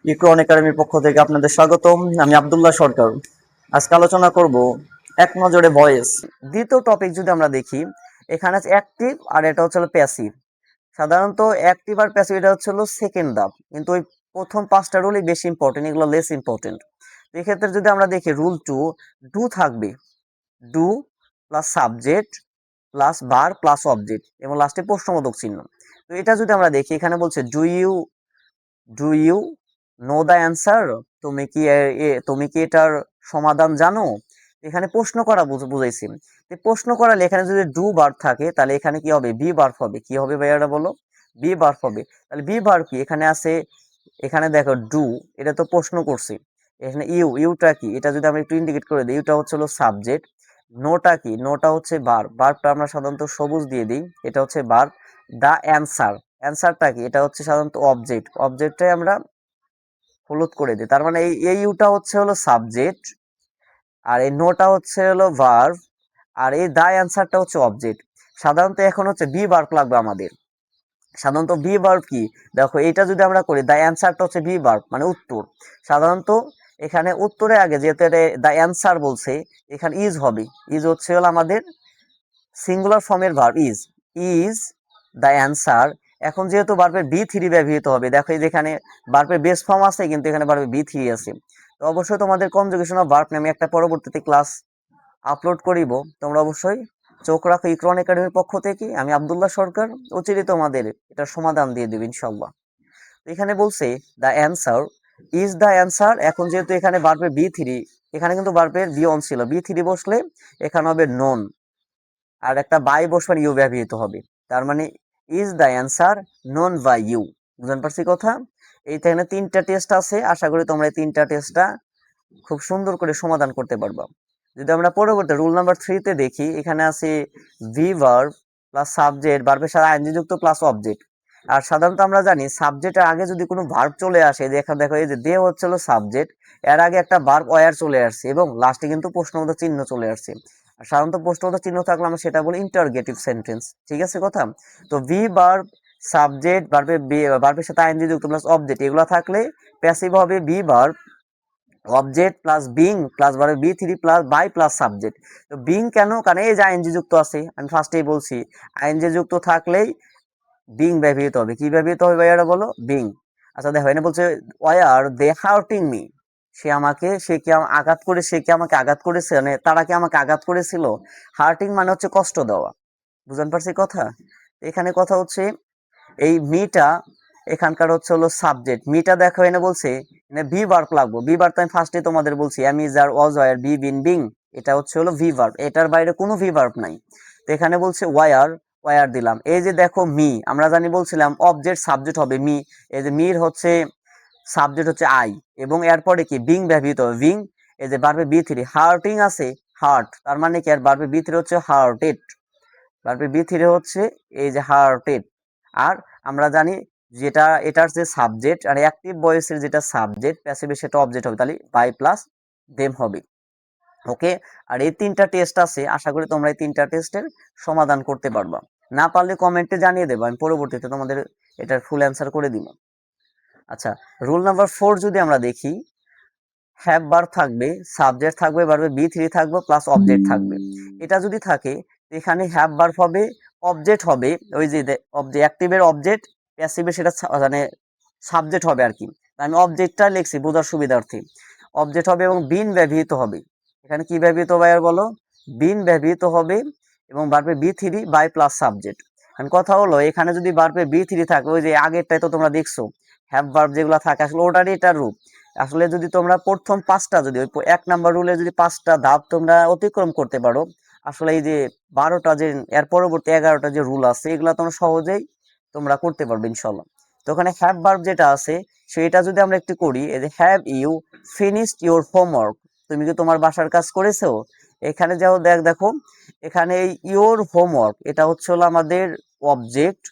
ইকরন একাডেমির পক্ষ থেকে আপনাদের স্বাগতম। আমি আব্দুল্লাহ সরকার। আজকে আলোচনা করব এক নজরে ভয়েস। দ্বিতীয় টপিক যদি আমরা দেখি, এখানে আছে অ্যাক্টিভ আর এটা হচ্ছে প্যাসিভ। সাধারণত অ্যাক্টিভ আর প্যাসিভ এটা হচ্ছে সেকেন্ড ধাপ, কিন্তু ওই প্রথম পাঁচটা রুলই বেশি ইম্পর্টেন্ট, এগুলো লেস ইম্পর্টেন্ট। এক্ষেত্রে যদি আমরা দেখি রুল টু, ডু থাকবে, do plus subject plus bar plus object এবং লাস্টে প্রশ্নবোধক চিহ্ন। তো এটা যদি আমরা দেখি, এখানে বলছে do you know the answer, তুমি কি এটার সমাধান জানো। এখানে প্রশ্ন করা বুঝাইছি। প্রশ্ন করালে এখানে যদি ডু ভার্ব থাকে তাহলে এখানে কি হবে, বি ভার্ব হবে। কি হবে ভাইয়াটা বলো, বি ভার্ব হবে। তাহলে বি ভার্ব কি, এখানে আছে, এখানে দেখো ডু, এটা তো প্রশ্ন করছি। এখানে ইউটা কি, এটা যদি আমরা একটু ইন্ডিকেট করে দিই, ইউটা হচ্ছে সাবজেক্ট। নোটা কি, নোটা হচ্ছে ভার্বটা আমরা সাধারণত সবুজ দিয়ে দিই, এটা হচ্ছে ভার্ব। দা অ্যান্সারটা কি, এটা হচ্ছে সাধারণত অবজেক্টটাই আমরা হলুদ করে দিই। তার মানে এই ইউটা হচ্ছে সাবজেক্ট, আর এই নোটা হচ্ছে ভার্ব, আর এই দা অ্যান্সারটা হচ্ছে অবজেক্ট। সাধারণত এখন হচ্ছে বি ভার্ব লাগবে আমাদের। সাধারণত বি ভার্ব কি, দেখো এটা যদি আমরা করি, দা অ্যান্সারটা হচ্ছে বি ভার্ব মানে উত্তর। সাধারণত এখানে উত্তরে আগে যেহেতু দা অ্যান্সার বলছে, এখানে ইজ হবে। ইজ হচ্ছে আমাদের সিঙ্গুলার ফর্মের ভার্ব। Is the answer. এখন যেহেতু ভার্বের বি থ্রি ব্যবহৃত হবে, দেখো এই যেখানে ভার্বের বেস ফর্ম আছে, কিন্তু এখানে ভার্বের বি থ্রি আছে। তো অবশ্যই তোমাদের কনজুগেশন অফ ভার্ব নামে একটা পরবর্তীতে ক্লাস আপলোড করিব, তোমরা অবশ্যই চোখ রাখো ইকরন একাডেমির পক্ষ থেকে। আমি আব্দুল্লাহ সরকার অচিরে তোমাদের এটার সমাধান দিয়ে দেব ইনশাল্লাহ। এখানে বলছে the answer, is the answer. এখন যেহেতু এখানে ভার্বের বি থ্রি, এখানে কিন্তু ভার্বের বি অন ছিল, বি থ্রি বসলে এখানে হবে নন, আর একটা বাই বসবার ইউ ব্যবহৃত হবে। তার মানে is the answer known by you. বুঝতে পারছি কথা। এইখানে তিনটা টেস্ট আছে, আশা করি তোমরা এই তিনটা টেস্টটা খুব সুন্দর করে সমাধান করতে পারবা। যদি আমরা পরবর্তী রুল নাম্বার 3 তে দেখি, এখানে আছে ভি ভার্ব প্লাস সাবজেক্ট, ভার্বের সাথে আইএনজি যুক্ত প্লাস অবজেক্ট। আর সাধারণত আমরা জানি সাবজেক্টের আগে যদি কোনো ভার্ব চলে আসে, দেখো এই যে দে হচ্ছে সাবজেক্ট, এর আগে একটা ভার্ব ওয়ার চলে আসছে এবং লাস্টে কিন্তু প্রশ্নবোধক চিহ্ন চলে আসছে। আর সাধারণত প্রশ্নবোধক চিহ্ন থাকলে আমরা সেটা বলি ইন্টারগেটিভ সেন্টেন্স। ঠিক আছে কথা। তো ভি ভার্ব, সাবজেক্ট, ভার্বের সাথে আইএনজি যুক্ত প্লাস অবজেক্ট, এগুলো থাকলে প্যাসিভ হবে be verb object plus being plus verb V three plus by plus subject. তো বিং কেন, কারণ এই যে আইএনজি যুক্ত আছে, আমি ফার্স্টেই বলছি আইএনজি যুক্ত থাকলেই বিং ব্যবহৃত হবে। কি ব্যবহৃত হবে ভাইয়ারা বলো, বিং। আচ্ছা দেখো এখানে বলছে ওয়ার দে হার্টিং মি, সে কি আঘাত করে, সে কি আমাকে আঘাত করেছে, মানে তারা কি আমাকে আঘাত করেছিল। হার্টিং মানে হচ্ছে কষ্ট দেওয়া। বুঝতে পারছি কথা। এখানে কথা হচ্ছে এই মিটা এখানকার হচ্ছে সাবজেক্ট। মিটা দেখো এনে বলছে এনে ভি ভার্ব লাগবে। ভি ভার্ব আমি ফার্স্টে তোমাদের বলছি am is are was were be been being, এটা হচ্ছে ভি ভার্ব, এটার বাইরে কোনো ভি ভার্ব নাই। তো এখানে বলছে ওয়ার দিলাম। এই যে দেখো মি, আমরা জানি বলছিলাম অবজেক্ট সাবজেক্ট হবে মি। এই যে মির হচ্ছে সাবজেক্ট হচ্ছে আই, এবং এরপরে কি বিং ব্যবহৃত হবে, বিং। এই যে ভার্বে বি থ্রি হার্টিং আছে, হার্ট, তার মানে কি, আর ভার্বে বি থ্রি হচ্ছে হার্টেড। ভার্বে বি থ্রি হচ্ছে এই যে হার্টেড। আর আমরা জানি যেটা এটার যে সাবজেক্ট, আর অ্যাক্টিভ ভয়েসের যেটা সাবজেক্ট, প্যাসিভের সেটা অবজেক্ট হবে, তাহলে বাই প্লাস দেম হবে। ওকে। আর এই তিনটা টেস্ট আছে, আশা করি তোমরা এই তিনটা টেস্টের সমাধান করতে পারবা। না পারলে কমেন্টে জানিয়ে দেবো, আমি পরবর্তীতে তোমাদের এটার ফুল অ্যান্সার করে দিব। আচ্ছা, রুল নাম্বার 4 যদি আমরা দেখি, হ্যাভ ভার্ব থাকবে, সাবজেক্ট থাকবে, ভার্বে বি থ্রি থাকবে প্লাস অবজেক্ট থাকবে। এটা যদি থাকে এখানে হ্যাভ ভার্ব হবে, অবজেক্ট হবে, ওই যে অ্যাক্টিভের অবজেক্ট, প্যাসিভের সেটা মানে সাবজেক্ট হবে আর কি। আমি অবজেক্টটা লিখছি বোঝার সুবিধার্থে। অবজেক্ট হবে এবং বিন ব্যবহৃত হবে। এখানে কি ব্যবহৃত হবে আর বলো, বিন ব্যবহৃত হবে এবং ভার্বে V three by plus subject. এখন কথা হলো এখানে যদি ভার্বে বি থ্রি থাকে, ওই যে আগেরটাই তো তোমরা দেখছো হ্যাভ ভার্ব যেগুলো থাকে আসলে ওটারই এটার রূপ। আসলে যদি তোমরা প্রথম পাঁচটা, যদি ওই 1 নাম্বার রুলে যদি 5টা ধাপ তোমরা অতিক্রম করতে পারো, আসলে এই যে 12টা যে এর পরবর্তী 11টা যে রুল আছে, এগুলা তোমরা সহজেই তোমরা করতে পারবে ইনশাল্লাহ। তো ওখানে হ্যাভ ভার্ব যেটা আছে সেটা যদি আমরা একটু করি, এই যে have you finished your homework, তুমি কি তোমার বাসার কাজ করেছো। এখানে যাও দেখো এখানে এই ইউর হোমওয়ার্ক এটা হচ্ছে আমাদের অবজেক্ট,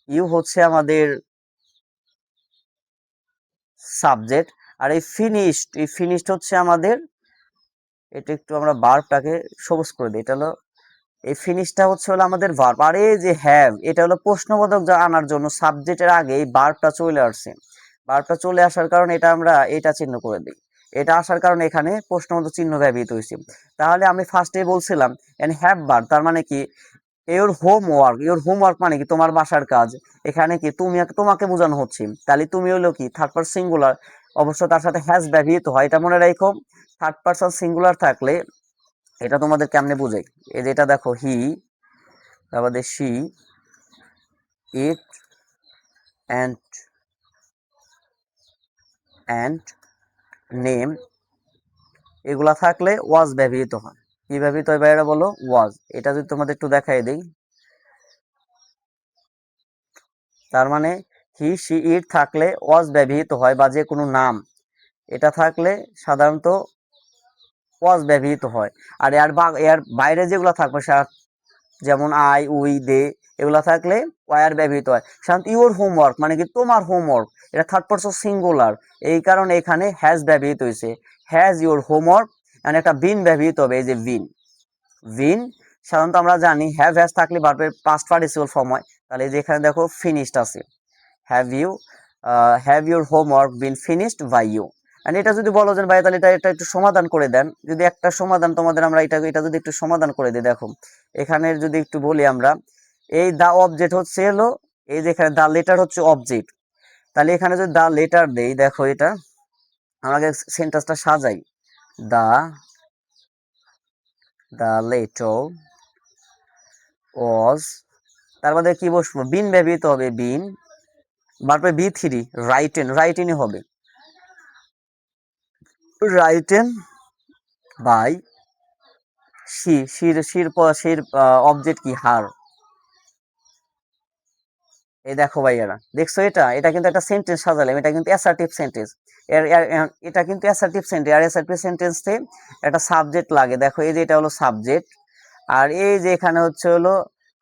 ইউ হচ্ছে আমাদের সাবজেক্ট, আর এই ফিনিশড হচ্ছে আমাদের, এটা একটু আমরা ভার্বটাকে সবুজ করে দিই, এটা হলো এই ফিনিশটা হচ্ছে আমাদের ভার্ব। আর এই যে হ্যাভ, এটা হলো প্রশ্নবোধক যা আনার জন্য সাবজেক্টের আগে এই ভার্বটা চলে আসছে। ভার্বটা চলে আসার কারণে এটা আমরা এটা চিহ্ন করে দিই, এটা আসার কারণে এখানে প্রশ্নবোধক চিহ্ন ব্যবহৃত হয়েছে। তাহলে আমি ফার্স্টে বলছিলাম এন্ড হ্যাভ ভার্ব, তার মানে কি ইওর হোমওয়ার্ক মানে কি তোমার বাসার কাজ। এখানে কি তুমি তোমাকে বোঝানো হচ্ছে, তাহলে তুমি হলো কি থার্ড পারসন সিঙ্গুলার, অবশ্য তার সাথে হ্যাজ ব্যবহৃত হয়, এটা মনে রাখো। থার্ড পারসন সিঙ্গুলার থাকলে এটা তোমাদের কেমনে বোঝাই, এই যেটা দেখো হি, তারপরে she, it and and name, এগুলা থাকলে ওয়াজ ব্যবহৃত হয়। কি ব্যবহৃত হয় ভাইয়েরা বলো? ওয়াজ। এটা যদি তোমাদের একটু দেখাই দিই, তার মানে হি শি ইট থাকলে ওয়াজ ব্যবহৃত হয়, বা যে কোনো নাম এটা থাকলে সাধারণত ওয়াজ ব্যবহৃত হয়। আর এর বাইরে যেগুলো থাকবে যেমন আই উই দে, এগুলা থাকলে ওয়ার ব্যবহৃত হয়। সাধারণত ইউর হোমওয়ার্ক মানে কি তোমার হোমওয়ার্ক, এটা থার্ড পারসন সিঙ্গুলার, এই কারণে এখানে হ্যাজ ব্যবহৃত হয়েছে। হ্যাজ ইউর হোমওয়ার্ক, মানে একটা বিন ব্যবহৃত হবে, এই যে বিন। বিন সাধারণত আমরা জানি হ্যাভ হ্যাজ থাকলে ভার্বের পাস্ট পার্টিসিপল ফর্ম হয়। তাহলে এই যে এখানে দেখো ফিনিশড আছে, have you have your homework been finished by you. আর এটা যদি বলো যে ভাই তাহলে এটা একটু সমাধান করে দেন, যদি একটা সমাধান তোমাদের আমরা এটা যদি একটু সমাধান করে দিই, দেখো এখানে যদি একটু বলি আমরা, এই দা অবজেক্ট হচ্ছে হলো, এই যে এখানে দা লেটার হচ্ছে অবজেক্ট, তাহলে এখানে যদি দা লেটার দেই, দেখো এটা আমাকে সেন্টেন্সটা সাজাই, দা দা লেটার ওয়াজ, তার মধ্যে কি বসবো? বিন ব্যবহৃত হবে, বিন। তারপরে বি3 রাইটেন, রাইটেনই হবে, রাইটেন বাই শির অবজেক্ট কি? হার। এই দেখো ভাইয়ারা, দেখছো এটা এটা কিন্তু একটা সেন্টেন্স সাজালাম, এটা কিন্তু অ্যাসার্টিভ সেন্টেন্স। এটা কিন্তু অ্যাসার্টিভ সেন্টেন্স, আর অ্যাসার্টিভ সেন্টেন্সে একটা সাবজেক্ট লাগে, দেখো এই যে এটা হলো সাবজেক্ট, আর এই যে এখানে হচ্ছে হলো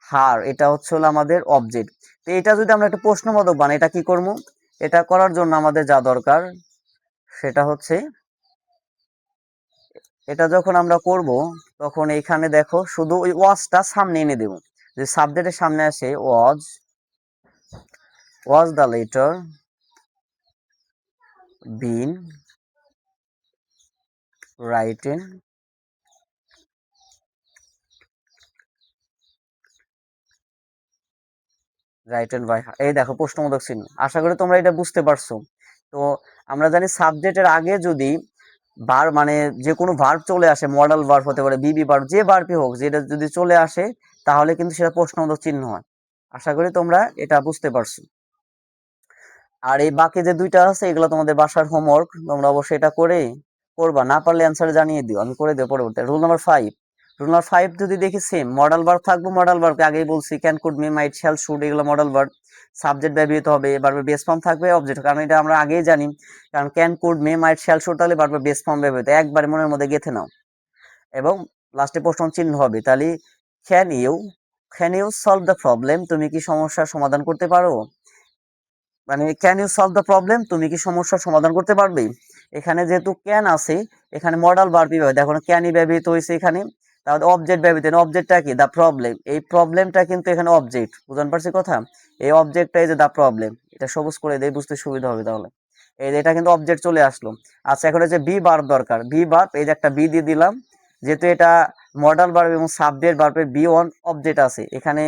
হার, এটা হচ্ছে হলো আমাদের অবজেক্ট। তো এটা যদি আমরা একটা প্রশ্নবোধক বানাই, এটা কি করবো? এটা করার জন্য আমাদের যা দরকার সেটা হচ্ছে, এটা যখন আমরা করব তখন এইখানে দেখো শুধু ওই ওয়াজটা সামনে এনে দেব, যে সাবজেক্টের সামনে আসে was the letter been written by, এই দেখো প্রশ্নবোধক চিহ্ন। আশা করি তোমরা এটা বুঝতে পারছো। তো আমরা জানি সাবজেক্টের আগে যদি মানে যে কোনো ভার্ব চলে আসে, মডেল ভার্ব হতে পারে, বিবি ভার্ব, যে ভার্বই হোক, যেটা যদি চলে আসে তাহলে কিন্তু সেটা প্রশ্নবোধক চিহ্ন হয়। আশা করি তোমরা এটা বুঝতে পারছো। আর এই বাকি যে দুইটা আছে এগুলো তোমাদের বাসার হোমওয়ার্ক, তোমরা অবশ্যই এটা করে করবা, না পারলে অ্যান্সার জানিয়ে দিও, আমি করে দেবো পরবর্তী। রুল নাম্বার 5 যদি দেখি সেম মডেল ভার্ব থাকবো, মডেল ভার্বকে আগেই বলছি can could may might shall should, এগুলো মডেল ভার্ব। সাবজেক্ট ব্যবহৃত হবে, ভার্বের বেস ফর্ম থাকবে, অবজেক্ট, কারণ এটা আমরা আগেই জানি, কারণ can could may might shall should তাহলে ভার্বের বেস ফর্ম ব্যবহৃত, একবার মনের মধ্যে গেঁথে নাও। এবং লাস্টে প্রশ্ন চিহ্ন হবে, তাহলে can you can you solve the problem, তুমি কি সমস্যার সমাধান করতে পারো? মানে can you solve the problem, তুমি কি সমস্যার সমাধান করতে পারবে? এখানে যেহেতু ক্যান আছে, এখানে মডাল ভার্বই ব্যবহৃত, দেখো ক্যানই ব্যবহৃত হয়েছে এখানে, তাহলে অবজেক্ট ব্যবহৃত, অবজেক্টটা কি? দা প্রবলেম, এই প্রবলেমটা কিন্তু এখানে অবজেক্ট, বুঝতে পারছি কথা? এই অবজেক্টটা এই যে দা প্রবলেম, এটা সবুজ করে দেয়, বুঝতে সুবিধা হবে তাহলে। এই যে এটা কিন্তু অবজেক্ট চলে আসলো। আচ্ছা এখন হচ্ছে বি ভার্ব দরকার, বি ভার্ব, এই যে একটা বি দিয়ে দিলাম, যেহেতু এটা মডাল ভার্ব এবং সাবজেক্ট ভার্বের বি ওয়ান অবজেক্ট আছে, এখানে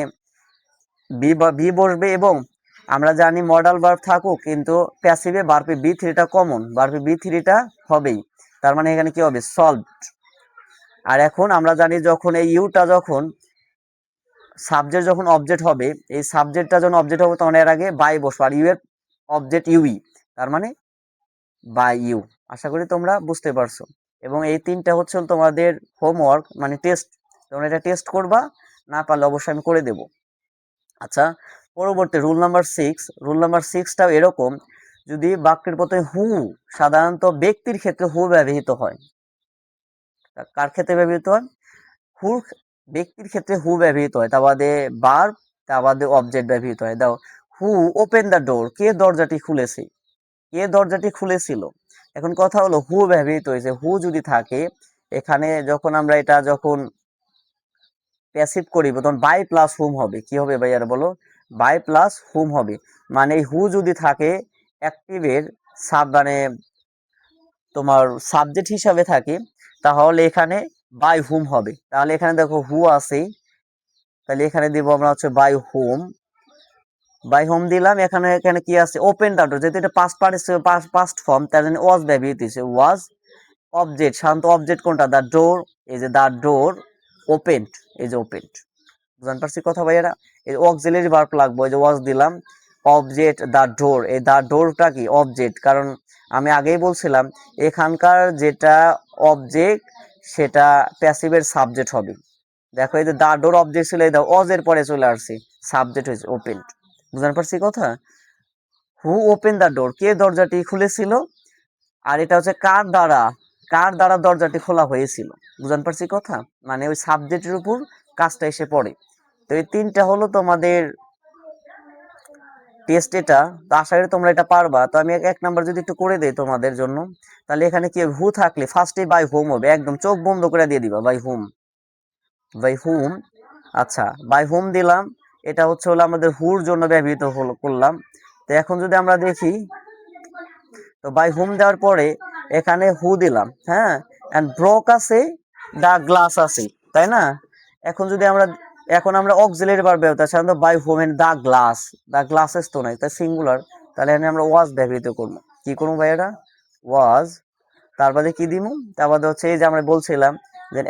বি বসবে। এবং আমরা জানি মডাল ভার্ব থাকুক কিন্তু প্যাসিভে ভার্বে বি3টা কমন, ভার্বে বি3টা হবেই, তার মানে এখানে কি হবে? সলভড। আর এখন আমরা জানি যখন এই ইউটা যখন সাবজেক্ট যখন অবজেক্ট হবে, এই সাবজেক্টটা যখন অবজেক্ট হবে তখন এর আগে বাই বসবে, আর ইউ এর অবজেক্ট ইউই, তার মানে বাই ইউ। আশা করি তোমরা বুঝতে পারছো। এবং এই তিনটা হচ্ছে তোমাদের হোমওয়ার্ক, মানে টেস্ট, তোমরা এটা টেস্ট করবা, না পারলে অবশ্যই আমি করে দেবো। আচ্ছা, পরবর্তী রুল নাম্বার 6টাও এরকম, যদি বাক্যের প্রথমে হু, সাধারণত ব্যক্তির ক্ষেত্রে হু ব্যবহৃত হয়, কার ক্ষেত্রে ব্যবহৃত হয়? হু, ব্যক্তির ক্ষেত্রে হু ব্যবহৃত হয়, তা বাদে ভার্ব, তা বাদে অবজেক্ট ব্যবহৃত হয়। দাও হু ওপেন দ্য ডোর, কে দরজাটি খুলেছে? কে দরজাটি খুলেছিল? এখন কথা হলো হু ব্যবহৃত হয়েছে, হু যদি থাকে এখানে, যখন আমরা এটা যখন প্যাসিভ করিব তখন বাই প্লাস হুম হবে, কি হবে ভাইয়ারা বলো? বাই প্লাস হুম হবে। মানে হু যদি থাকে অ্যাক্টিভের মানে তোমার সাবজেক্ট হিসাবে থাকে, তাহলে এখানে বাই হুম হবে। তাহলে এখানে দেখো হু আছে, তাহলে এখানে দিব আমরা হচ্ছে বাই হুম। বাই হোম দিলাম, এখানে এখানে কি আছে, ওপেন দ্য ডোর, যেহেতু এটা পাস্ট পার্টিসিপল পাস্ট ফর্ম, তার জন্য ওয়াজ ব্যবহৃত হয়েছে। ওয়াজ অবজেক্ট, সাধারণত অবজেক্ট কোনটা, দ্য ডোর, এই যে দ্য ডোর ওপেন্ড, এই যে ওপেন্ড। বুঝতে পারছি কথা ভাইয়েরা? এই অক্সিলারি ভার্ব লাগবে, এই যে ওয়াজ দিলাম, অবজেক্ট দ্য ডোর, এই দ্য ডোরটা কি অবজেক্ট, কারণ আমি আগেই বলছিলাম এখানকার যেটা অবজেক্ট সেটা প্যাসিভের সাবজেক্ট হবে। দেখো এই যে দ্য ডোর অবজেক্ট ছিল, এই ওয়াজ এর পরে চলে আসছে, সাবজেক্ট হয়েছে ওপেন্ড। বুঝতে পারছি কথা? হু ওপেন দ্য ডোর, কে দরজাটি খুলেছিল, আর এটা হচ্ছে কার দ্বারা, কার দ্বারা দরজাটি খোলা হয়েছিল। বুঝতে পারছি কথা? মানে ওই সাবজেক্টের উপর কাজটা এসে পড়ে। তো এই তিনটা হলো তোমাদের টেস্ট। এটা তো আশা করি তোমরা এটা পারবা। তো আমি এক নাম্বার যদি একটু করে দেই তোমাদের জন্য, তাহলে এখানে কি হু থাকলে ফার্স্টে বাই হোম হবে, একদম চোখ বন্ধ করে দিয়ে দিবা বাই হোম, বাই হোম। আচ্ছা, বাই হোম দিলাম, এটা হচ্ছে হলো আমাদের হুর জন্য ব্যবহৃত হলো করলাম। তো এখন যদি আমরা দেখি, তো বাই হোম দেওয়ার পরে এখানে হু দিলাম, হ্যাঁ, এন্ড ব্রোক আছে, দা গ্লাস আছে, তাই না? এখন যদি আমরা, এখন আমরা অক্সিলারি ভার্ব ব্যবহার, সাধারণত by whom and the glass, the glasses তো নাই, তাই সিঙ্গুলার, তাহলে এখানে আমরা ওয়াজ ব্যবহৃত করবো। কি করবো ভাইয়েরা? ওয়াজ। তার বাদে কি দিমু, তার বাদে হচ্ছে এই যে আমরা বলছিলাম যে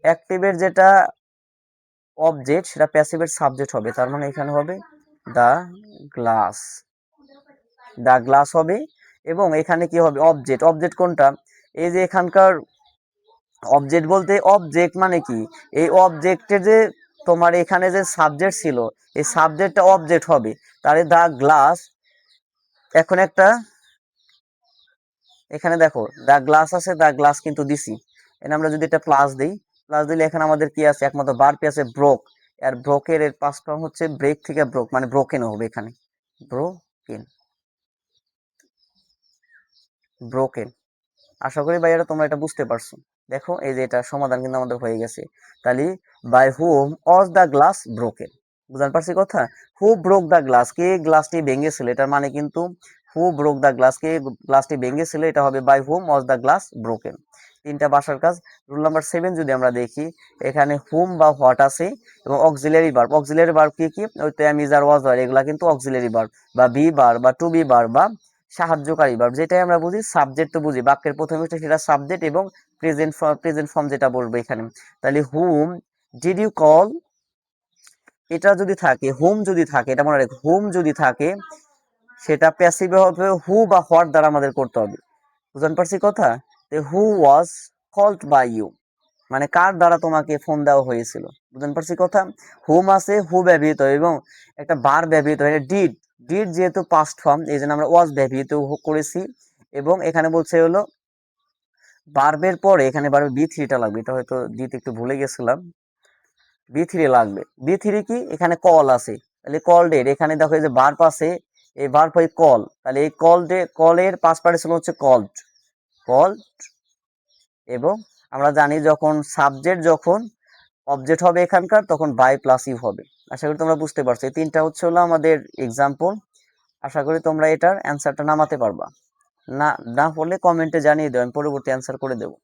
অ্যাক্টিভের যেটা অবজেক্ট সেটা প্যাসিভের সাবজেক্ট হবে, তার মানে এখানে হবে দা গ্লাস, দা গ্লাস হবে। এবং এখানে কি হবে, অবজেক্ট, অবজেক্ট কোনটা, এই যে এখানকার অবজেক্ট বলতে, অবজেক্ট মানে কি, এই অবজেক্টের যে তোমার এখানে যে সাবজেক্ট ছিল, এই সাবজেক্টটা অবজেক্ট হবে, তাহলে দা গ্লাস। এখন একটা এখানে দেখো দা গ্লাস আছে, দা গ্লাস কিন্তু দিছি, এখানে আমরা যদি এটা প্লাস দিই, প্লাস দিলে এখানে আমাদের কি আছে, একমাত্র বারপি আছে ব্রোক। আর ব্রোকের এর পাস্ট ফর্ম হচ্ছে ব্রেক থেকে ব্রোক, মানে ব্রোকেন হবে এখানে, ব্রোকেন, ব্রোকেন। আশা করি ভাইয়ারা তোমরা এটা বুঝতে পারছো। দেখো এই যে এটা সমাধান কিন্তু আমাদের হয়ে গেছে। তাহলে by whom was the glass broken. বুঝতে পারছি কথা? হু ব্রোক দ্য গ্লাস, কে গ্লাসটি ভেঙেছিল, এটার মানে কিন্তু হু ব্রোক দ্য গ্লাস, কে গ্লাসটি ভেঙেছিল, এটা হবে by whom was the glass broken. তিনটা বাসার কাজ। রুল নাম্বার 7 যদি আমরা দেখি, এখানে হুম বা হোয়াট আছে এবং অক্সিলারি ভার্ব, অক্সিলারি ভার্ব কি কি, ওই তো এম ইজ আর ওয়াজ আর, এগুলা কিন্তু অক্সিলারি ভার্ব, বা বি ভার্ব বা টু বি ভার্ব বা সাহায্যকারী ভার্ব, যেটাই আমরা বুঝি সাবজেক্ট তো বুঝি, বাক্যের প্রথমে হচ্ছে সেটা সাবজেক্ট এবং প্রেজেন্ট ফর্ম যেটা বলবো এখানে। তাহলে হুম ডিড ইউ কল, এটা যদি থাকে, হুম যদি থাকে, এটা মনে রাখো, হুম যদি থাকে সেটা প্যাসিভ হবে হু বা হোয়াট দ্বারা আমাদের করতে হবে। বুঝতে পারছি কথা? হু ওয়াজ কল্ড বাই ইউ, মানে কার দ্বারা তোমাকে ফোন দেওয়া হয়েছিল। বুঝতে পারছি কথা? হুম আছে, হু ব্যবহৃত এবং একটা বার ব্যবহৃত হয়, ডিড, ডিড যেহেতু পাস্ট ফর্ম এই জন্য আমরা ওয়াজ ব্যবহৃত করেছি। এবং এখানে বলছে হলো ভার্বের পরে এখানে ভার্বে বি থ্রিটা লাগবে, এটা হয়তো দিতে একটু ভুলে গেছিলাম, বি থ্রি লাগবে। বি থ্রি কি, এখানে কল আছে, তাহলে কল ডেট, এখানে দেখো এই যে ভার্ব আছে, এই ভার্ব হয় কল, তাহলে এই কল ডে, কলের পাস্ট পার্টিসিপল হচ্ছে কল্ড, কল্ড। এবং আমরা জানি যখন সাবজেক্ট যখন অবজেক্ট হবে এখানকার, তখন বাই প্লাস ইউ হবে। আশা করি তোমরা বুঝতে পারছো। এই তিনটা হচ্ছে হলো আমাদের এক্সাম্পল। আশা করি তোমরা এটার অ্যান্সারটা নামাতে পারবা। না না হলে কমেন্টে জানিয়ে দেবেন, পরবর্তী অ্যান্সার করে দেবো।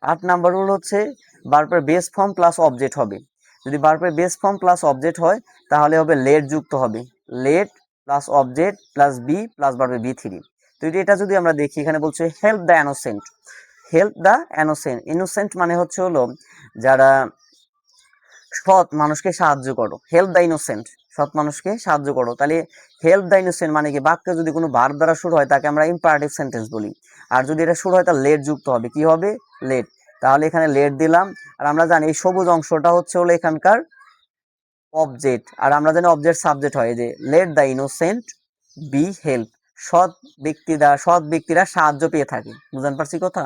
8 নাম্বার রুল হচ্ছে ভার্বের বেস ফর্ম প্লাস অবজেক্ট হবে। যদি ভার্বের বেস ফর্ম প্লাস অবজেক্ট হয় তাহলে হবে লেট যুক্ত হবে, let plus object plus V plus ভার্বের বি থ্রি। তো এটা যদি আমরা দেখি, এখানে বলছে help the innocent, help the innocent, innocent মানে হচ্ছে হলো যারা সৎ মানুষকে সাহায্য করো, হেল্প দ্য ইনোসেন্ট, সৎ মানুষকে সাহায্য করো। তাহলে হেল্প দ্য ইনোসেন্ট মানে কি, বাক্য যদি কোনো ভার্ব দ্বারা শুরু হয় তাকে আমরা ইম্পারেটিভ সেন্টেন্স বলি। আর যদি এটা শুরু হয় তাহলে লেট যুক্ত হবে, কি হবে, লেট। তাহলে এখানে লেট দিলাম। আর আমরা জানি এই সবুজ অংশটা হচ্ছে হলো এখানকার অবজেক্ট, আর আমরা জানি অবজেক্ট সাবজেক্ট হয়, যে let the innocent be help, সৎ সৎ ব্যক্তিরা সাহায্য পেয়ে থাকে। বুঝতে পারছি কথা?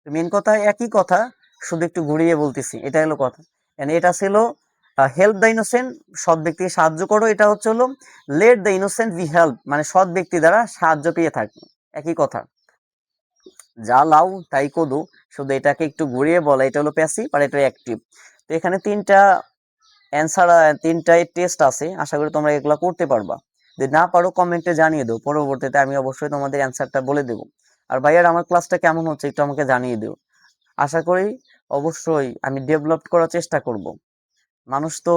মেন কথা একই কথা, শুধু একটু ঘুরিয়ে বলতেছি, এটা হলো কথা। এটা ছিল হেল্প দ্য ইনোসেন্ট, সৎ ব্যক্তিকে সাহায্য করো, এটা হচ্ছে হলো let the innocent be help, মানে সৎ ব্যক্তি দ্বারা সাহায্য পেয়ে থাকে, একই কথা। যা লাউ তাই কদু, শুধু এটাকে একটু ঘুরিয়ে বলা, এটা হলো প্যাসিভ আর এটা অ্যাক্টিভ। তো এখানে তিনটা অ্যান্সার, তিনটাই টেস্ট আছে, আশা করি তোমরা এগুলো করতে পারবা। যদি না পারো কমেন্টে জানিয়ে দাও, পরবর্তীতে আমি অবশ্যই তোমাদের অ্যান্সারটা বলে দেবো। আর ভাইয়ার আমার ক্লাসটা কেমন হচ্ছে একটু আমাকে জানিয়ে দিও। আশা করি অবশ্যই আমি ডেভেলপ করার চেষ্টা করব। মানুষ তো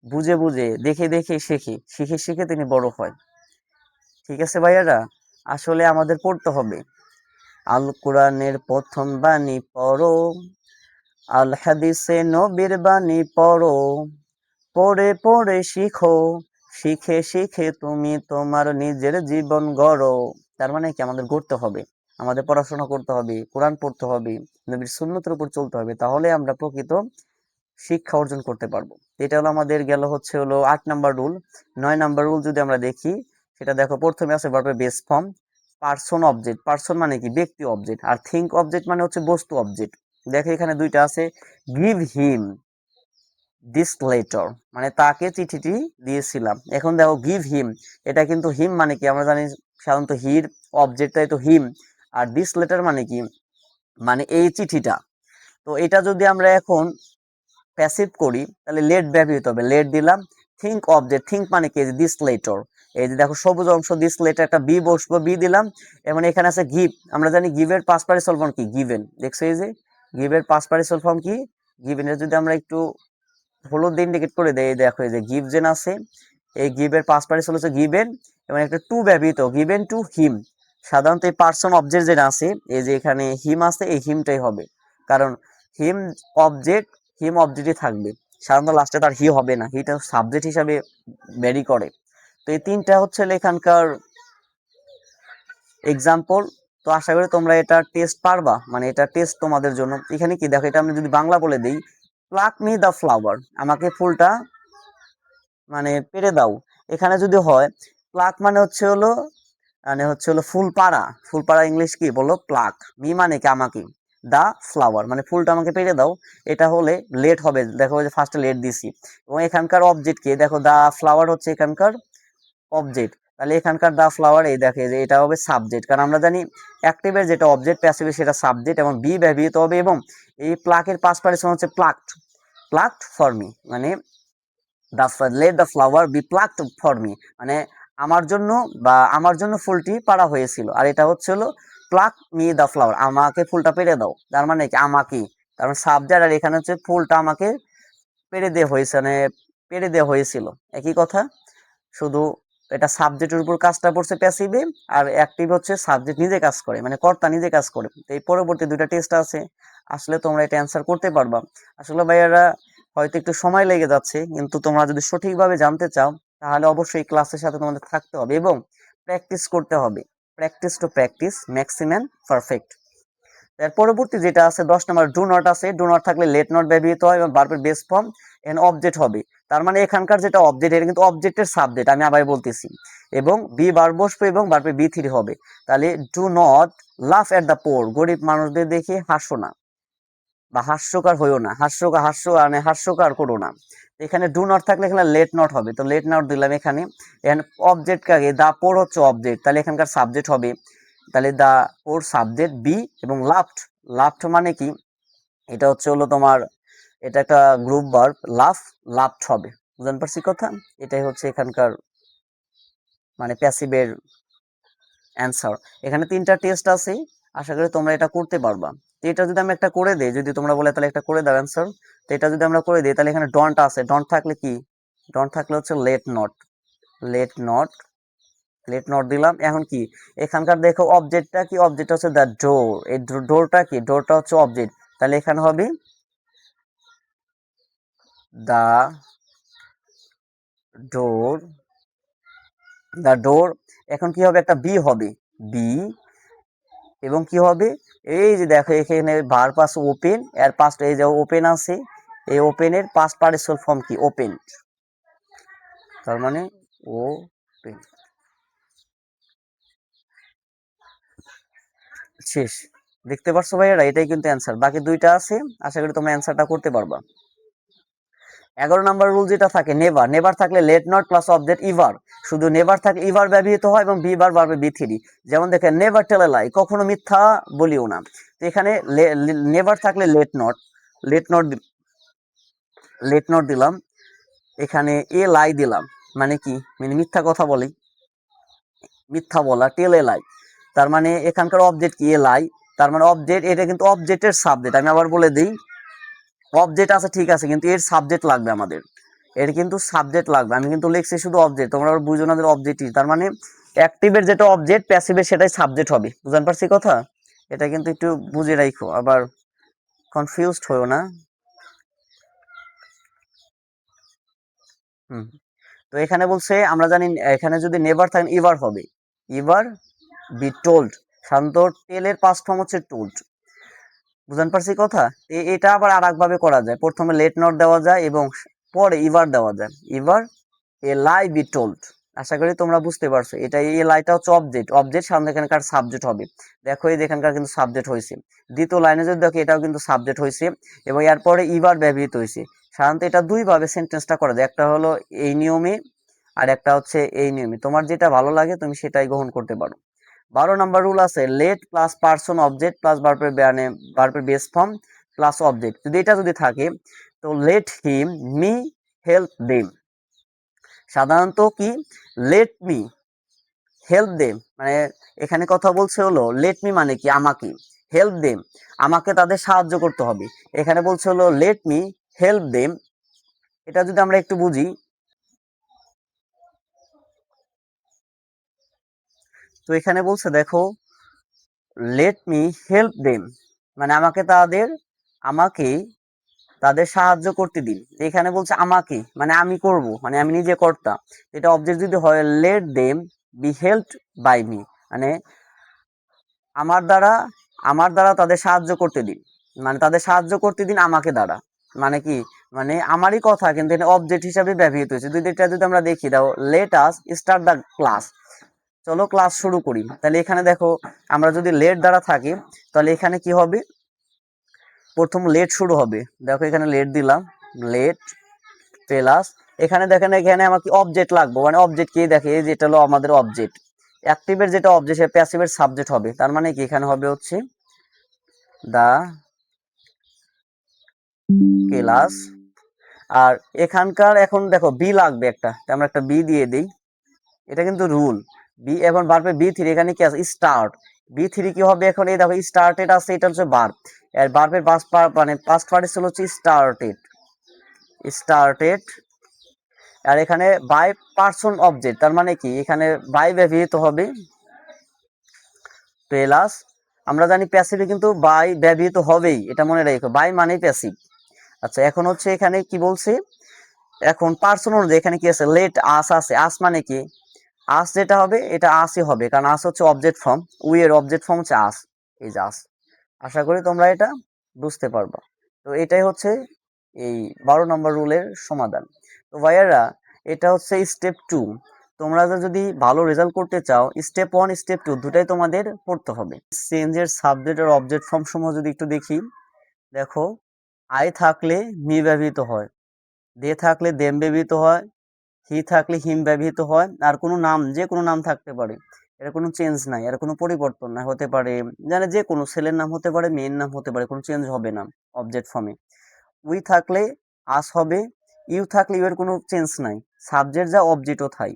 বুঝে বুঝে দেখে দেখে শেখে, শিখে শিখে তিনি বড় হয়। ঠিক আছে ভাইয়ারা, আসলে আমাদের পড়তে হবে। আল কোরআনের প্রথম বাণী পড়ো, আল হাদিসে নবীর বাণী পড়ো, পড়ে পড়ে শিখো, শিখে শিখে তুমি তোমার নিজের জীবন গড়ো। তার মানে কি আমাদের গড়তে হবে, আমাদের পড়াশোনা করতে হবে, কোরআন পড়তে হবে, নবীর সুন্নতের উপর চলতে হবে, তাহলে আমরা প্রকৃত শিক্ষা অর্জন করতে পারবো। এটা হলো আমাদের গেল হচ্ছে হলো 8 নাম্বার রুল। 9 নাম্বার রুল যদি আমরা দেখি, সেটা দেখো প্রথমে আছে ভার্বের base form, person object. Person মানে কি ব্যক্তি অবজেক্ট, আর থিঙ্ক অবজেক্ট মানে হচ্ছে বস্তু অবজেক্ট। দেখো এখানে দুইটা আছে, গিভ হিম দিস লেটার, মানে তাকে চিঠিটি দিয়েছিলাম। এখন দেখো গিভ হিম, এটা কিন্তু হিম মানে কি আমরা জানি সাধারণত হির অবজেক্টটাই তো হিম, আর দিস লেটার মানে কি, মানে এই চিঠিটা। তো এটা যদি আমরা এখন প্যাসিভ করি তাহলে লেট ব্যবহৃত হবে, লেট দিলাম। থিঙ্ক অবজেক্ট, থিঙ্ক মানে কি দিস লেটার, এই যে দেখো সবুজ অংশ দিস লেটার, একটা বি বসবো, বি দিলাম। এবং এখানে আছে গিভ, আমরা জানি গিভের পাস্ট পার্টিসিপল ফর্ম কি, গিভেন। দেখছো এই যে গিভের পাস্ট পার্টিসিপল ফর্ম কি, গিভেন। এর যদি আমরা একটু হলুদ ইন্ডিকেট করে দেয়, দেখো এই যে গিভজেন আছে, এই গিভের পাস্ট পার্টিসিপল হচ্ছে গিভেন, এবং একটা টু ব্যবহৃত, গিভেন টু হিম। সাধারণত এই পার্সন অবজেক্ট যেটা আছে, এই যে এখানে হিম আছে, এই হিমটাই হবে, কারণ হিম অবজেক্ট, হিম অবজেক্টই থাকবে। সাধারণত লাস্টে তার হি হবে না, হিটা সাবজেক্ট হিসাবে ভ্যারি করে। তো এই তিনটা হচ্ছে এখানকার এক্সাম্পল। তো আশা করি তোমরা এটা টেস্ট পারবা, মানে এটা টেস্ট তোমাদের জন্য। এখানে কি দেখো, এটা আমি যদি বাংলা বলে দিই, প্লাক মি দ্য ফ্লাওয়ার, আমাকে ফুলটা মানে পেরে দাও। এখানে যদি হয় প্লাক মানে হচ্ছে হলো, মানে হচ্ছে হলো ফুল পাড়া, ফুল পাড়া ইংলিশ কি বলো, প্লাক। মি মানে কি আমাকে, দা ফ্লাওয়ার মানে ফুলটা আমাকে পেরে দাও। এটা হলে লেট হবে, দেখো যে ফার্স্টে লেট দিছি। এবং এখানকার অবজেক্ট কি, দেখো দা ফ্লাওয়ার হচ্ছে এখানকার অবজেক্ট, তাহলে এখানকার দা ফ্লাওয়ার এই দেখে যে এটা হবে সাবজেক্ট, কারণ আমরা জানি অ্যাক্টিভের যেটা অবজেক্ট, প্যাসিভের সেটা সাবজেক্ট, এবং বি ব্যবহৃত হবে। এবং এই প্লাকের পাস্ট পার্টিসিপল হচ্ছে প্লাকড, প্লাকড ফর মি, মানে let the flower be plucked for me, মানে আমার জন্য বা আমার জন্য ফুলটি পাড়া হয়েছিল। আর এটা হচ্ছে হলো প্লাক মি দ্য ফ্লাওয়ার, আমাকে ফুলটা পেরে দাও, তার মানে কি আমাকে, কারণ সাবজেক্ট, আর এখানে হচ্ছে ফুলটা আমাকে পেরে দেওয়া হয়েছে, মানে পেরে দেওয়া হয়েছিল, একই কথা। শুধু এটা সাবজেক্টের উপর কাজটা পড়ছে প্যাসিভে, আর অ্যাক্টিভ হচ্ছে সাবজেক্ট নিজে কাজ করে, মানে কর্তা নিজে কাজ করে। তো এই পরবর্তী দুইটা টেস্ট আছে, আসলে তোমরা এটা অ্যান্সার করতে পারবা। আসলে ভাইয়ারা হয়তো একটু সময় লেগে যাচ্ছে, কিন্তু তোমরা যদি সঠিকভাবে জানতে চাও তাহলে অবশ্যই ক্লাসের সাথে তোমাদের থাকতে হবে এবং প্র্যাকটিস করতে হবে। Practice to practice maximum perfect. এর পরবর্তী যেটা আছে 10 নম্বর, ডু নট আছে। ডু নট থাকলে লেট নট ব্যবহৃত হয় এবং ভার্বের বেস ফর্ম এন্ড অবজেক্ট হবে। তার মানে এখানকার যেটা অবজেক্ট, এটা কিন্তু অবজেক্টের সাবজেক্ট, আমি আবার বলতেছি। এবং বি ভার্ব বসবে এবং ভার্বের বি থ্রি হবে। তাহলে ডু নট লাফ এট দ্য পোর, গরিব মানুষদের দেখে হাসো না বা হাস্যকর হইও না, মানে হাস্যকর করো না। এখানে ডু নট থাকলে এখানে লেট নট হবে, তো লেট নট দিলাম এখানে। এখানে অবজেক্ট কাকে, দা পোর হচ্ছে অবজেক্ট, তাহলে এখানকার সাবজেক্ট হবে, তাহলে দা পোর সাবজেক্ট বি। এবং লাফট, লাফট মানে কি, এটা হচ্ছে হলো তোমার, এটা একটা গ্রুপ ভার্ব, লাফ, লাফট হবে। বুঝতে পারছি কথা, এটাই হচ্ছে এখানকার মানে প্যাসিভের অ্যান্সার। এখানে তিনটা টেস্ট আছে, আশা করি তোমরা এটা করতে পারবা। তো এটা যদি আমি একটা করে দেই, যদি তোমরা বলে তাহলে একটা করে দাও অ্যান্সার, তো এটা যদি আমরা করে দিই তাহলে এখানে ডন্ট আছে, ডন্ট থাকলে কি, ডন্ট থাকলে হচ্ছে let not, let not, let not দিলাম। এখন কি এখানকার দেখো অবজেক্টটা কি, অবজেক্ট হচ্ছে দ্য ডোর, এই ডোরটা কি, ডোরটা হচ্ছে অবজেক্ট, তাহলে এখানে হবে দা ডোর, দা ডোর। এখন কি হবে, একটা বি হবে, বি। এবং কি হবে, এই যে দেখো এখানে ভার্ব আছে ওপেন, এর পাস্ট এই যে ওপেন আছে, এই ওপেনের পাস্ট পার্টিসিপল ফর্ম কি, ওপেন, তার মানে ওপেন। শেষ। দেখতে পারছো ভাইয়ারা, এটাই কিন্তু অ্যান্সার, বাকি দুইটা আছে, আশা করি তোমরা অ্যান্সারটা করতে পারবা। 11 নম্বর রুল যেটা থাকে, নেভার, নেভার থাকলে লেট নট প্লাস অবজেক্ট ইভার, শুধু নেভার থাকলে ইভার ব্যবহৃত হয় এবং বি বার বারবে বি থ্রি। যেমন দেখেন নেভার টেল এ লাই, কখনো মিথ্যা বলিও না। তো এখানে নেভার থাকলে let not, let not, let not দিলাম। এখানে এ লাই দিলাম, মানে কি, মানে মিথ্যা কথা বলে। মিথ্যা বলা, টেল এলাই। তার মানে এখানকার অবজেক্ট কি, এলাই। তার মানে অবজেক্ট, এটা কিন্তু অবজেক্টের সাবজেক্ট। আমি আবার বলে দিই, অবজেক্ট আছে ঠিক আছে, কিন্তু এর সাবজেক্ট লাগবে আমাদের, এর কিন্তু সাবজেক্ট লাগবে। আমি কিন্তু লিখছি শুধু অবজেক্ট, তোমরা আবার বুঝো না অবজেক্ট। তার মানে অ্যাক্টিভের যেটা অবজেক্ট, প্যাসিভের সেটাই সাবজেক্ট হবে। বুঝতে পারছি কথা? এটা কিন্তু একটু বুঝে রাখো, আবার কনফিউজড হইও না। হুম। তো এখানে বলছে, আমরা জানি এখানে যদি নেভার থাকে ইভার হবে, ইভার বি টোল্ড। সাধারণত টেলের পাস্ট ফর্ম হচ্ছে টোল্ড। বুঝতে পারছি কথা? এটা আবার আর একভাবে করা যায়, প্রথমে লেট নট দেওয়া যায় এবং পরে ইভার দেওয়া যায়, ইভার এ লাই বি টোল্ড। আশা করি তোমরা বুঝতে পারছো। এটা এই লাইটা হচ্ছে অবজেক্ট, অবজেক্ট সামনে এখানকার সাবজেক্ট হবে। দেখো এই এখানকার কিন্তু সাবজেক্ট হয়েছে। দ্বিতীয় লাইনে যদি দেখো, এটাও কিন্তু সাবজেক্ট হয়েছে এবং এরপরে ইভার ব্যবহৃত হয়েছে। সাধারণত এটা দুই ভাবে সেন্টেন্সটা করা যায়, একটা হলো এই নিয়মে আর একটা হচ্ছে এই নিয়মে। তোমার যেটা ভালো লাগে তুমি সেটাই গ্রহণ করতে পারো। 12 নম্বর রুল আছে, let plus person object plus ভার্বের বেস ফর্ম প্লাস অবজেক্ট। যদি এটা যদি থাকে, তো let him me help them. সাধারণত কি, লেট মি হেল্প দেম, মানে এখানে কথা বলছে হলো লেট মি মানে কি, আমাকে, হেল্প দেম আমাকে তাদের সাহায্য করতে হবে। এখানে বলছে হলো লেট মি হেল্প দেম। এটা যদি আমরা একটু বুঝি, তো এখানে বলছে দেখো, লেট মি হেল্প দেম মানে আমাকে তাদের সাহায্য করতে দিন। এখানে বলছে আমাকে মানে আমি করব, মানে আমি নিজে কর্তা। এটা অবজেক্ট যদি হয়, let them be helped by me, মানে আমার দ্বারা আমার দ্বারা তাদের সাহায্য করতে দিন, মানে তাদের সাহায্য করতে দিন আমাকে দ্বারা। মানে কি, মানে আমারই কথা কিন্তু এটা অবজেক্ট হিসাবে ব্যবহৃত হয়েছে। যদি এটা যদি আমরা দেখি, দাও let us start the class, চলো ক্লাস শুরু করি। তাহলে এখানে দেখো, আমরা যদি লেট দ্বারা থাকি, তাহলে এখানে কি হবে, প্রথম লেট শুরু হবে। দেখো এখানে লেট দিলাম, লেট প্লাস, এখানে দেখেন এখানে আমার কি অবজেক্ট লাগবে, মানে অবজেক্ট কি, দেখে এই যেটা হলো আমাদের অবজেক্ট। অ্যাক্টিভের যেটা অবজেক্ট, সে প্যাসিভের সাবজেক্ট হবে। তার মানে কি, এখানে হবে হচ্ছে দা ক্লাস। আর এখানকার এখন দেখো বি লাগবে একটা, আমরা একটা বি দিয়ে দিই। এটা কিন্তু রুল, বি এখন বারবে বি থ্রি, এখানে কি আছে স্টার্ট, বি থ্রি কি হবে এখন, এই দেখো স্টার্টেড আছে, এটা হচ্ছে বার, আর বারবের মানে পাস্ট পার্টিসিপল হচ্ছে স্টার্টেড, স্টার্টেড। আর এখানে বাই পার্সন অবজেক্ট, তার মানে কি এখানে বাই ব্যবহৃত হবে প্লাস। আমরা জানি প্যাসিভে কিন্তু বাই ব্যবহৃত হবেই, এটা মনে রাখো, বাই মানেই প্যাসিভ। আচ্ছা এখন হচ্ছে এখানে কি বলছে, এখন পার্সন অনুযায়ী এখানে কি আছে, লেট আস আছে, আস মানে কি, আস যেটা হবে এটা আসই হবে, কারণ আস হচ্ছে অবজেক্ট ফর্ম, উই এর অবজেক্ট ফর্ম হচ্ছে আস, এই যে আস। আশা করি তোমরা এটা বুঝতে পারবা। তো এটাই হচ্ছে এই 12 নম্বর রুলের সমাধান। তো ভাইয়ারা, এটা হচ্ছে স্টেপ 2। তোমরা যদি ভালো রেজাল্ট করতে চাও, স্টেপ 1 স্টেপ 2 দুটাই তোমাদের পড়তে হবে। চেঞ্জের সাবজেক্ট আর অবজেক্ট ফর্ম সমূহ যদি একটু দেখি, দেখো আই থাকলে মি ব্যবহৃত হয়, দে থাকলে দেম ব্যবহৃত হয়, হি থাকলে হিম ব্যবহৃত হয়, আর কোনো নাম, যে কোনো নাম থাকতে পারে, এর কোনো চেঞ্জ নাই, এর কোনো পরিবর্তন নাই, হতে পারে জানে যে কোনো ছেলের নাম হতে পারে, মেয়ের নাম হতে পারে, কোনো চেঞ্জ হবে না অবজেক্ট ফর্মে। উই থাকলে আস হবে, ইউ থাকলে ইউ এর কোনো চেঞ্জ নাই, সাবজেক্ট যা অবজেক্টও তাই।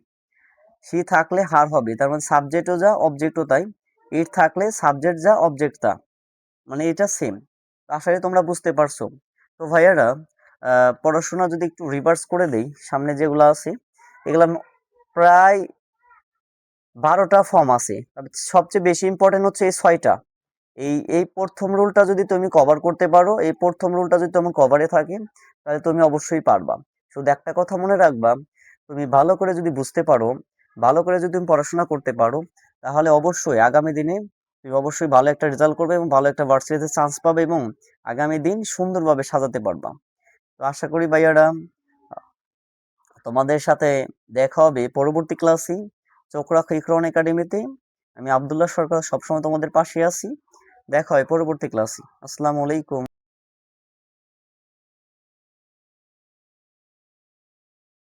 সি থাকলে হার হবে, তার মানে সাবজেক্টও যা অবজেক্টও তাই। ইট থাকলে সাবজেক্ট যা অবজেক্ট তা, মানে এটা সেম। আশা করি তোমরা বুঝতে পারছো। তো ভাইয়ারা, পড়াশোনা যদি একটু রিভার্স করে দেই, সামনে যেগুলো আছে এগুলা প্রায় 12টা ফর্ম আছে, তবে সবচেয়ে বেশি ইম্পর্টেন্ট হচ্ছে এই 6টা। এই প্রথম রুলটা যদি তুমি কভার করতে পারো, এই প্রথম রুলটা যদি তোমার কভারে থাকে, তাহলে তুমি অবশ্যই পারবা। শুধু একটা কথা মনে রাখবা, তুমি ভালো করে যদি বুঝতে পারো, ভালো করে যদি তুমি পড়াশোনা করতে পারো, তাহলে অবশ্যই আগামী দিনে তুমি অবশ্যই ভালো একটা রেজাল্ট করবে এবং ভালো একটা ভার্সিটিতে চান্স পাবে এবং আগামী দিন সুন্দরভাবে সাজাতে পারবা। তো আশা করি ভাইয়ারা, তোমাদের সাথে দেখা হবে পরবর্তী ক্লাসে। চোখ রাখো ইকরান একাডেমিতে। আমি আব্দুল্লাহ সরকার সবসময় তোমাদের পাশে আছি। দেখা হয় পরবর্তী ক্লাসে। আসসালামু আলাইকুম।